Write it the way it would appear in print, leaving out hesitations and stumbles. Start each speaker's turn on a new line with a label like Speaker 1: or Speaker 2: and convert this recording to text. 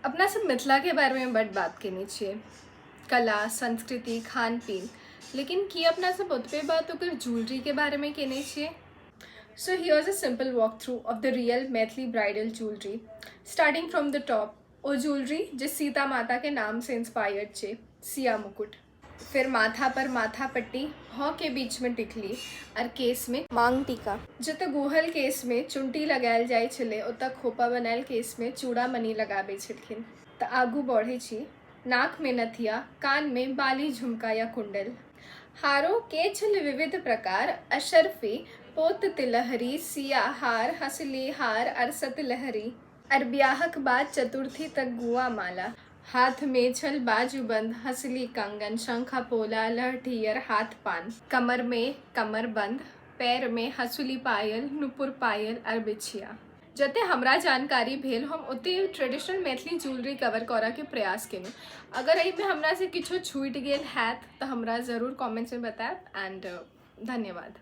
Speaker 1: अपना सब मिथिला के बारे में बड़ बात करनी चाहिए, कला, संस्कृति, खान पीन, लेकिन की अपना सब उतने बात होकर ज्वेलरी के बारे में कहने चाहिए। So here's a simple walkthrough of the real Maithili bridal jewelry. Starting from the top, वो ज्वेलरी जिस सीता माता के नाम से इंस्पायर्ड छे, सिया मुकुट। फिर माथा पर माथा पट्टी, भौं के बीच में टिकली और केस में मांग टीका। जत गोहल केस में चुंटी लगायल जाय छले, ओत खोपा बनायल केस में चूड़ा मनी लगाबे छलखिन। त आगू बढ़े छी, नाक में नथिया, कान में बाली, झुमका या कुंडल। हारों के छल विविध प्रकार, अशरफी, पोत तिलहरी, सिया हार, हसली हार, अरसत लहरी। और ब्याहक बाद चतुर्थी तक गुआ माला। हाथ में छल बाजूबंद, हसली कंगन, शंखा पोला, लहठियर, हाथ पान। कमर में कमर बंद, पैर में हसुली पायल, नुपुर पायल और बिछिया। जते हमरा जानकारी भेल हम उते ट्रेडिशनल मैथिली ज्वेलरी कवर करा के प्रयास केलहुँ। अगर एहि में हमरा से किछो छूट गेल हैत तो हमरा जरूर कमेंट्स में बताएब। एंड धन्यवाद।